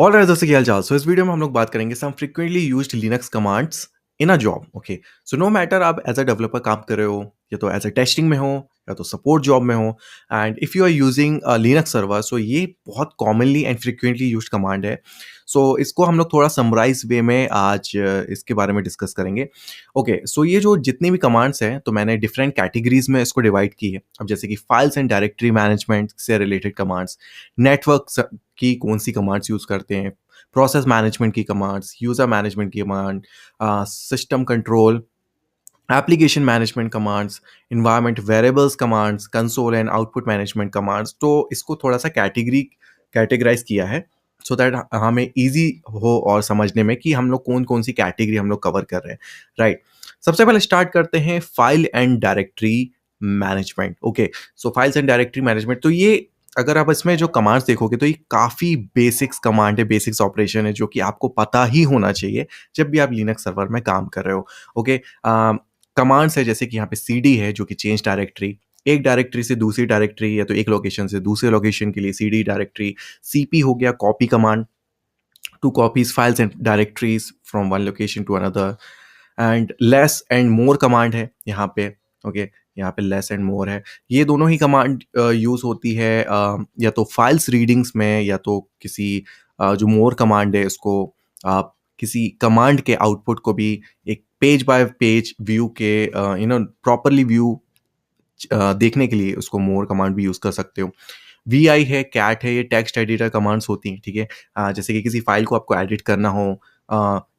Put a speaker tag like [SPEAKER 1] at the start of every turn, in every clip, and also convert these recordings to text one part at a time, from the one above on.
[SPEAKER 1] Alright दोस्तों, क्या हाल चाल। सो इस वीडियो में हम लोग बात करेंगे some frequently used Linux commands in a job. Okay, so no matter आप एज अ डेवलपर काम कर रहे हो या तो एज अ टेस्टिंग में हो या तो सपोर्ट जॉब में हो, and if you are using Linux server, so ये बहुत commonly and frequently used command है। सो इसको हम लोग थोड़ा समराइज वे में आज इसके बारे में डिस्कस करेंगे। ओके, सो ये जो जितनी भी कमांड्स हैं तो मैंने डिफरेंट कैटेगरीज में इसको डिवाइड की है। अब जैसे कि फाइल्स एंड डायरेक्टरी मैनेजमेंट से रिलेटेड कमांड्स, नेटवर्क की कौन सी कमांड्स यूज करते हैं, प्रोसेस मैनेजमेंट की कमांड्स, यूजर मैनेजमेंट की command, system control, application management commands, environment variables commands, console and output management commands. तो इसको थोड़ा सा कैटेगराइज किया है सो दैट हमें इजी हो और समझने में कि हम लोग कौन कौन सी कैटेगरी हम लोग कवर कर रहे हैं, राइट। सबसे पहले स्टार्ट करते हैं file and directory management. Okay, so files and directory management, तो ये अगर आप इसमें जो कमांड्स देखोगे तो ये काफ़ी बेसिक्स कमांड है, बेसिक्स ऑपरेशन है जो कि आपको पता ही होना चाहिए जब भी आप लिनक्स सर्वर में काम कर रहे हो। ओके, कमांड्स है जैसे कि यहाँ पे cd है जो कि चेंज डायरेक्टरी, एक डायरेक्टरी से दूसरी डायरेक्टरी या तो एक लोकेशन से दूसरे लोकेशन के लिए cd डायरेक्टरी। cp हो गया copy command, to copies files and directories from one location to another. And less and more command है यहाँ पे। ओके, यहाँ पे लेस एंड मोर है। ये दोनों ही कमांड यूज होती है या तो फाइल्स रीडिंग्स में या तो किसी जो मोर कमांड है उसको आप किसी कमांड के आउटपुट को भी एक पेज बाय पेज व्यू के प्रॉपरली व्यू देखने के लिए उसको मोर कमांड भी यूज कर सकते हो। वी आई है, कैट है, ये टेक्स्ट एडिटर कमांड्स होती हैं, ठीक है। जैसे कि किसी फाइल को आपको एडिट करना हो,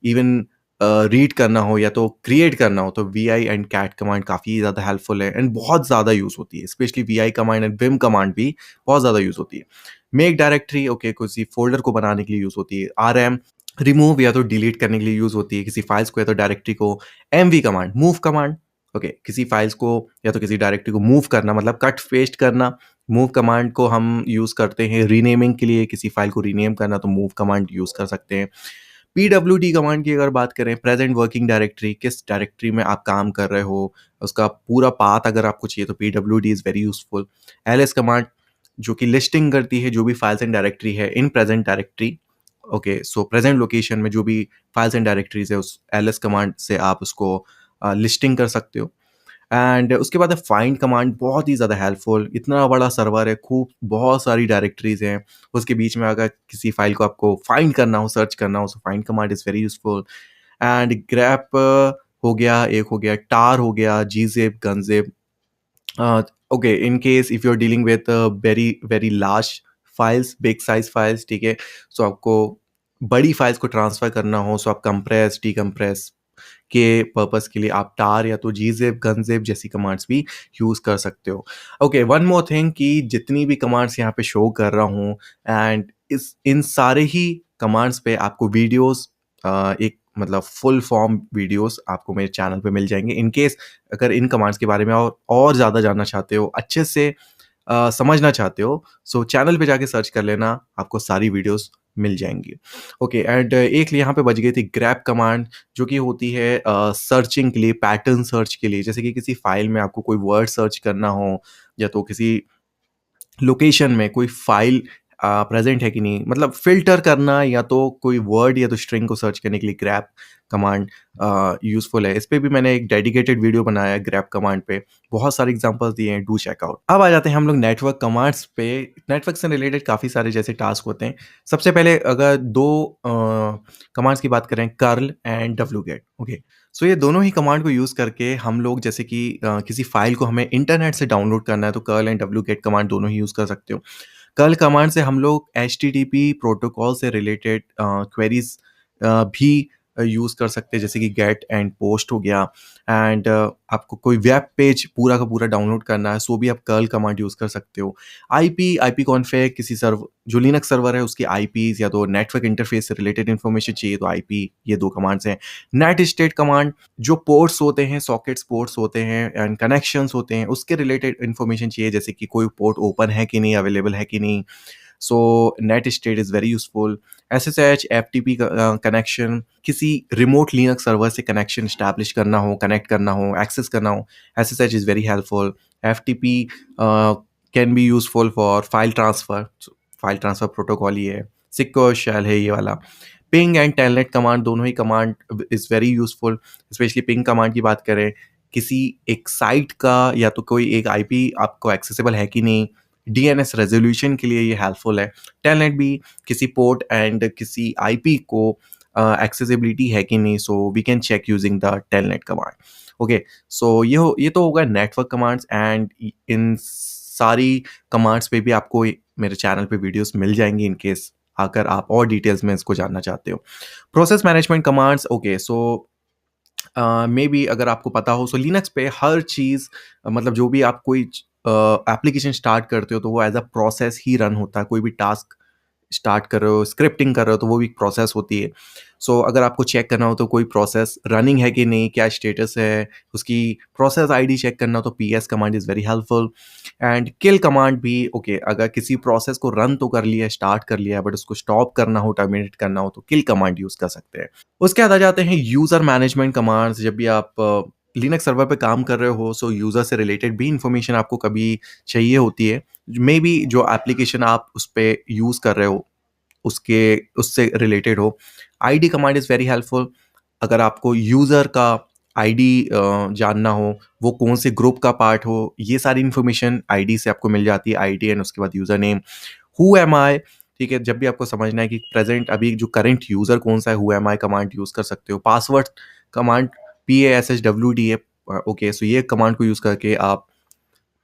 [SPEAKER 1] इवन रीड करना हो या तो क्रिएट करना हो, तो V I and cat command काफ़ी ज़्यादा हेल्पफुल है एंड बहुत ज़्यादा यूज़ होती है। Specially V I command and vim command भी बहुत ज़्यादा यूज़ होती है। मेक डायरेक्टरी, ओके, किसी फोल्डर को बनाने के लिए यूज़ होती है। आर एम, रिमूव या तो डिलीट करने के लिए यूज़ होती है किसी फाइल्स को या तो डायरेक्टरी को। M V command, move command, okay, किसी फाइल्स को या तो किसी डायरेक्टरी को मूव करना, मतलब कट पेस्ट करना। मूव कमांड को हम यूज़ करते हैं रीनेमिंग के लिए, किसी फाइल को रीनेम करना तो मूव कमांड यूज़ कर सकते हैं। पीडब्ल्यूडी कमांड की अगर बात करें, प्रेजेंट वर्किंग डायरेक्टरी, किस डायरेक्टरी में आप काम कर रहे हो उसका पूरा पाथ अगर आपको चाहिए तो PWD is very useful. LS command जो कि लिस्टिंग करती है जो भी फाइल्स एंड डायरेक्टरी है in present directory. Okay, so present location में जो भी फाइल्स एंड डायरेक्टरीज है उस एलएस कमांड से आप उसको लिस्टिंग कर सकते हो। एंड उसके बाद है फाइंड कमांड, बहुत ही ज़्यादा हेल्पफुल। इतना बड़ा सर्वर है, खूब बहुत सारी डायरेक्टरीज हैं, उसके बीच में अगर किसी फाइल को आपको फाइंड करना हो, सर्च करना हो, so find command is very useful. And grab हो गया, एक हो गया टार, हो गया gzip, gunzip। Okay, in case if you are dealing with very very large files, big size files, ठीक है, सो आपको बड़ी फाइल्स को ट्रांसफर करना हो, सो आप कंप्रेस डीकम्प्रेस के पर्पस के लिए आप टार या तो gzip, gunzip जैसी कमांड्स भी यूज़ कर सकते हो। ओके, वन मोर थिंग कि जितनी भी कमांड्स यहाँ पे शो कर रहा हूँ एंड इस इन सारे ही कमांड्स पे आपको वीडियोस, एक मतलब फुल फॉर्म वीडियोस आपको मेरे चैनल पे मिल जाएंगे। इन केस अगर इन कमांड्स के बारे में और ज़्यादा जानना चाहते हो, अच्छे से समझना चाहते हो, सो चैनल पे जाके सर्च कर लेना, आपको सारी वीडियोस मिल जाएंगी। ओके, एंड एक यहाँ पे बच गई थी ग्रैप कमांड, जो कि होती है सर्चिंग के लिए, पैटर्न सर्च के लिए। जैसे कि किसी फाइल में आपको कोई वर्ड सर्च करना हो या तो किसी लोकेशन में कोई फाइल प्रेजेंट है कि नहीं, मतलब फ़िल्टर करना या तो कोई वर्ड या तो स्ट्रिंग को सर्च करने के लिए ग्रैप कमांड यूज़फुल है। इस पे भी मैंने एक डेडिकेटेड वीडियो बनाया है ग्रैप कमांड पे, बहुत सारे एग्जांपल्स दिए हैं, डू चेक आउट। अब आ जाते हैं हम लोग नेटवर्क कमांड्स पे। नेटवर्क से रिलेटेड काफ़ी सारे जैसे टास्क होते हैं। सबसे पहले अगर दो कमांड्स की बात करें, कर्ल एंड डब्ल्यूगेट। ओके, सो ये दोनों ही कमांड को यूज़ करके हम लोग जैसे कि किसी फाइल को हमें इंटरनेट से डाउनलोड करना है तो कर्ल एंड डब्ल्यूगेट कमांड दोनों ही यूज़ कर सकते हो। कर्ल कमांड से हम लोग एचटीटीपी प्रोटोकॉल से रिलेटेड क्वेरीज भी यूज़ कर सकते हैं, जैसे कि गेट एंड पोस्ट हो गया। एंड आपको कोई वेब पेज पूरा का पूरा डाउनलोड करना है, सो भी आप कर्ल कमांड यूज़ कर सकते हो। आईपी कॉन्फ़िग, किसी सर्वर जो लिनक्स सर्वर है उसकी आईपीज़ या तो नेटवर्क इंटरफेस से रिलेटेड इन्फॉर्मेशन चाहिए तो आईपी, ये दो कमांड्स हैं। नेट स्टेट कमांड, जो पोर्ट्स होते हैं, सॉकेट्स पोर्ट्स होते हैं एंड कनेक्शंस होते हैं, उसके रिलेटेड इन्फॉर्मेशन चाहिए, जैसे कि कोई पोर्ट ओपन है कि नहीं, अवेलेबल है कि नहीं, so netstat is very useful. SSH, FTP connection, किसी रिमोट लिनक्स सर्वर से कनेक्शन स्टैब्लिश करना हो, कनेक्ट करना हो, एक्सेस करना हो, SSH is very helpful. FTP can be useful for file transfer, file transfer protocol ही है। सिक्योर शेल है ये वाला। पिंग एंड टेलनेट कमांड, दोनों ही command is very useful. Specially ping command की बात करें, किसी एक साइट का या तो कोई एक आईपी आपको एक्सेसिबल है कि नहीं, डीएनएस रेज़ोल्यूशन के लिए ये हेल्पफुल है। टेलनेट भी किसी पोर्ट एंड किसी आईपी को एक्सेसिबिलिटी है कि नहीं, so we can check using the telnet command. Okay, so ये तो होगा नेटवर्क कमांड्स। एंड इन सारी कमांड्स पे भी आपको मेरे चैनल पे वीडियोस मिल जाएंगी इन केस अगर आप और डिटेल्स में इसको जानना चाहते हो। Process management commands, okay, so may be अगर आपको पता हो, सो लिनक्स पे हर चीज़ मतलब जो भी आप कोई एप्लीकेशन स्टार्ट करते हो तो वो एज अ प्रोसेस ही रन होता है। कोई भी टास्क स्टार्ट कर रहे हो, स्क्रिप्टिंग कर रहे हो, तो वो भी प्रोसेस होती है। सो अगर आपको चेक करना हो तो कोई प्रोसेस रनिंग है कि नहीं, क्या स्टेटस है, उसकी प्रोसेस आईडी चेक करना हो तो PS command is very helpful. And kill command भी, ओके, अगर किसी प्रोसेस को रन तो कर लिया है, स्टार्ट कर लिया है, बट उसको स्टॉप करना हो, टर्मिनेट करना हो, तो किल कमांड यूज़ कर सकते हैं। उसके बाद आ जाते हैं यूज़र मैनेजमेंट कमांड्स। जब भी आप लिनक्स सर्वर पे काम कर रहे हो, सो यूज़र से रिलेटेड भी इंफॉर्मेशन आपको कभी चाहिए होती है। मे बी जो एप्लीकेशन आप उस पे यूज़ कर रहे हो उसके उससे रिलेटेड हो। ID command is very helpful. अगर आपको यूज़र का आईडी जानना हो, वो कौन से ग्रुप का पार्ट हो, ये सारी इन्फॉर्मेशन आईडी से आपको मिल जाती है। आईडी एंड उसके बाद यूज़र नेम, हु एम आई, ठीक है। जब भी आपको समझना है कि प्रेजेंट अभी जो करंट यूज़र कौन सा है, who am I command use कर सकते हो। पासवर्ड कमांड, PASSWD है, ओके, सो ये कमांड को यूज़ करके आप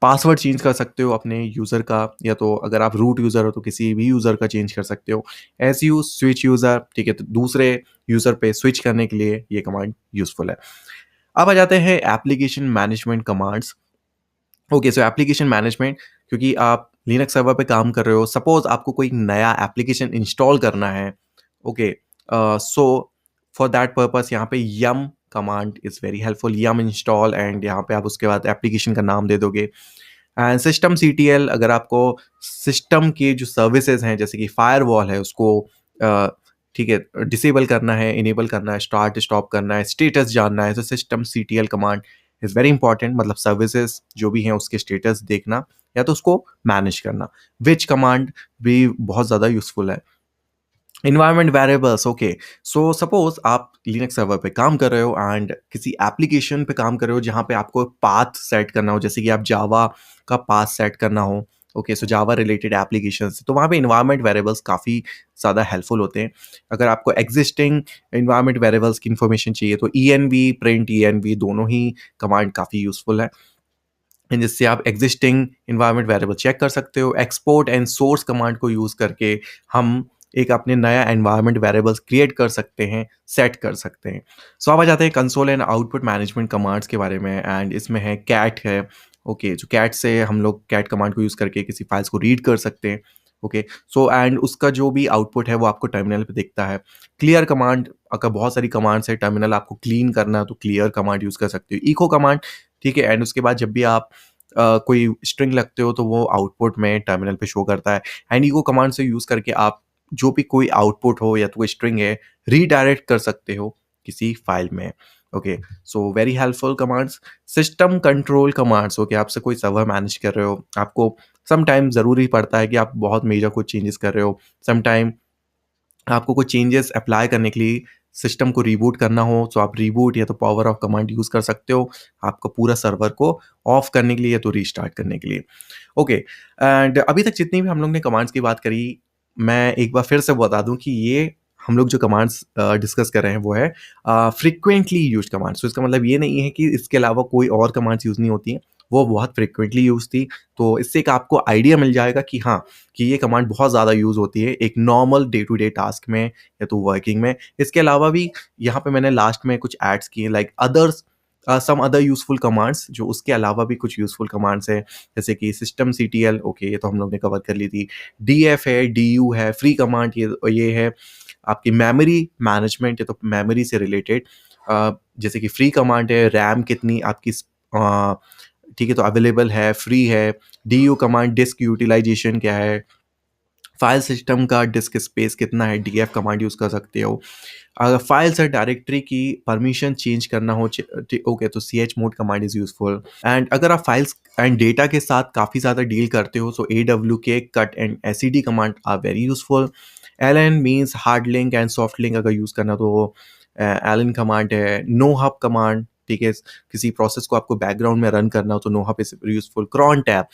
[SPEAKER 1] पासवर्ड चेंज कर सकते हो अपने यूज़र का, या तो अगर आप रूट यूज़र हो तो किसी भी यूज़र का चेंज कर सकते हो। एसयू स्विच यूज़र, ठीक है, तो दूसरे यूज़र पे स्विच करने के लिए ये कमांड यूज़फुल है। अब आ जाते हैं एप्लीकेशन मैनेजमेंट कमांड्स। ओके, सो एप्लीकेशन मैनेजमेंट, क्योंकि आप लिनक्स सर्वर पे काम कर रहे हो, सपोज़ आपको कोई नया एप्लीकेशन इंस्टॉल करना है, okay, so for that purpose यहाँ पे yum command is very helpful. Yum install, and यहाँ पे आप उसके बाद एप्लीकेशन का नाम दे दोगे। एंड सिस्टम सीटीएल, अगर आपको सिस्टम की जो सर्विसेज हैं जैसे कि फायरवॉल है उसको अ, ठीक है, डिसेबल करना है, इनेबल करना है, स्टार्ट स्टॉप करना है, स्टेटस जानना है, तो system CTL command is very important. मतलब सर्विसेज जो भी हैं उसके स्टेटस देखना या तो उसको मैनेज करना। विच कमांड भी बहुत ज़्यादा यूज़फुल है। Environment variables, okay, so suppose आप लिनक्स सर्वर पे काम कर रहे हो एंड किसी एप्लीकेशन पे काम कर रहे हो जहाँ पे आपको पाथ सेट करना हो, जैसे कि आप जावा का पाथ सेट करना हो, ओके, सो जावा रिलेटेड एप्लीकेशंस, तो वहाँ पे इन्वायरमेंट वेरिएबल्स काफ़ी ज़्यादा हेल्पफुल होते हैं। अगर आपको एग्जिस्टिंग इन्वायरमेंट वेरिएबल्स की इन्फॉर्मेशन चाहिए तो env, प्रिंट env, दोनों ही कमांड काफ़ी यूज़फुल है, जिससे आप एग्जिस्टिंग इन्वायरमेंट वेरिएबल चेक कर सकते हो। एक्सपोर्ट एंड सोर्स कमांड को यूज़ करके हम एक अपने नया एनवायरनमेंट वेरिएबल्स क्रिएट कर सकते हैं, सेट कर सकते हैं। सो अब आ जाते हैं console and output management commands के बारे में, एंड इसमें है कैट है, ओके, जो कैट से हम लोग कैट कमांड को यूज़ करके किसी फाइल्स को रीड कर सकते हैं, ओके, सो एंड उसका जो भी आउटपुट है वो आपको टर्मिनल पे दिखता है। क्लियर कमांड, अगर बहुत सारी कमांड्स है, टर्मिनल आपको क्लीन करना है तो क्लियर कमांड यूज़ कर सकते हो। इको कमांड, ठीक है, एंड उसके बाद जब भी आप कोई स्ट्रिंग लगते हो तो वो आउटपुट में टर्मिनल पे शो करता है। एंड इको कमांड से यूज़ करके आप जो भी कोई आउटपुट हो या तो कोई स्ट्रिंग है, रीडायरेक्ट कर सकते हो किसी फाइल में। Okay, so very helpful commands. System control commands, okay, आपसे कोई सर्वर मैनेज कर रहे हो, आपको सम टाइम ज़रूरी पड़ता है कि आप बहुत मेजर कुछ चेंजेस कर रहे हो, सम टाइम आपको कुछ चेंजेस अप्लाई करने के लिए सिस्टम को रीबूट करना हो, तो आप रीबूट या तो पावर ऑफ कमांड यूज़ कर सकते हो आपका पूरा सर्वर को ऑफ करने के लिए या तो रीस्टार्ट करने के लिए। ओके, एंड अभी तक जितनी भी हम लोग ने कमांड्स की बात करी, मैं एक बार फिर से बता दूं कि ये हम लोग जो कमांड्स डिस्कस कर रहे हैं वो है फ्रीक्वेंटली यूज्ड कमांड्स। तो इसका मतलब ये नहीं है कि इसके अलावा कोई और कमांड्स यूज़ नहीं होती हैं, वो बहुत फ्रीक्वेंटली यूज़ थी। तो इससे एक आपको आइडिया मिल जाएगा कि हाँ, कि ये कमांड बहुत ज़्यादा यूज़ होती है एक normal day to day task में या तो वर्किंग में। इसके अलावा भी यहाँ पे मैंने लास्ट में कुछ एड्स किए, like others, some other useful commands, जो उसके अलावा भी कुछ यूज़फुल कमांड्स हैं, जैसे कि सिस्टम सीटीएल, ओके, ये तो हम लोग ने कवर कर ली थी। डीएफ है, डीयू है, फ्री कमांड ये है। आपकी मेमोरी मैनेजमेंट, ये तो मेमोरी से रिलेटेड, जैसे कि फ्री कमांड है, रैम कितनी आपकी ठीक है, तो अवेलेबल है, फ्री है। डीयू कमांड, डिस्क यूटिलाइजेशन क्या है, फाइल सिस्टम का डिस्क स्पेस कितना है, डीएफ कमांड यूज़ कर सकते हो। अगर फाइल्स और डायरेक्टरी की परमिशन चेंज करना हो, ओके, तो ch mode command is useful. And अगर आप फाइल्स एंड डेटा के साथ काफ़ी ज़्यादा डील करते हो, तो AWK cut and SED command are very useful. L N means hard link and soft link अगर यूज़ करना तो एलन कमांड है। नो हब कमांड, ठीक है, किसी प्रोसेस को आपको बैकग्राउंड में रन करना हो तो nohup is useful. Crontab,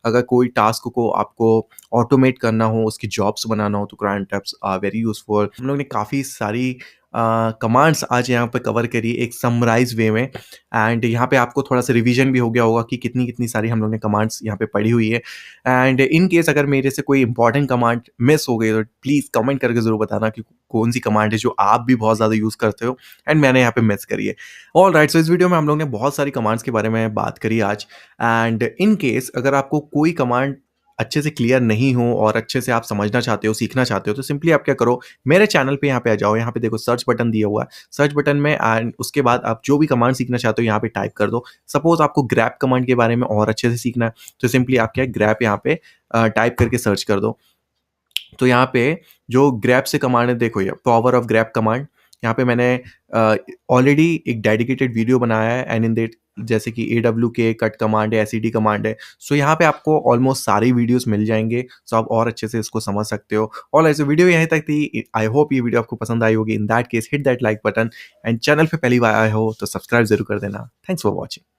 [SPEAKER 1] अगर कोई टास्क को आपको ऑटोमेट करना हो, उसकी जॉब्स बनाना हो तो crontabs are very useful. हम लोग ने काफ़ी सारी कमांड्स आज यहाँ पे कवर करी एक समराइज वे में, एंड यहाँ पे आपको थोड़ा सा रिवीजन भी हो गया होगा कि कितनी कितनी सारी हम लोग ने कमांड्स यहाँ पे पढ़ी हुई है। एंड इन केस अगर मेरे से कोई इंपॉर्टेंट कमांड मिस हो गई तो प्लीज़ कमेंट करके ज़रूर बताना कि कौन सी कमांड है जो आप भी बहुत ज़्यादा यूज़ करते हो एंड मैंने यहाँ पे मिस करी है। ऑल राइट, सो इस वीडियो में हम लोग ने बहुत सारी कमांड्स के बारे में बात करी आज। एंड इन केस अगर आपको कोई कमांड अच्छे से क्लियर नहीं हो और अच्छे से आप समझना चाहते हो, सीखना चाहते हो, तो सिंपली आप क्या करो, मेरे चैनल पे यहाँ पे आ जाओ। यहाँ पे देखो सर्च बटन दिया हुआ है, सर्च बटन में, एंड उसके बाद आप जो भी कमांड सीखना चाहते हो यहाँ पे टाइप कर दो। सपोज आपको ग्रैप कमांड के बारे में और अच्छे से सीखना है तो सिंपली आप क्या ग्रैप यहाँ पे टाइप करके सर्च कर दो। तो यहाँ पे जो ग्रैप से कमांड है, देखो ये पावर ऑफ ग्रैप कमांड, यहाँ पे मैंने ऑलरेडी एक डेडिकेटेड वीडियो बनाया है। एंड इन दैट जैसे कि AWK कट कमांड है, SED कमांड है। सो यहाँ पे आपको ऑलमोस्ट सारी वीडियोस मिल जाएंगे, सो आप और अच्छे से इसको समझ सकते हो। और ऐसे वीडियो यहीं तक थी। आई होप ये वीडियो आपको पसंद आई होगी। In that case hit that like button, and channel पे पहली बार आए हो तो सब्सक्राइब जरूर कर देना। Thanks for watching.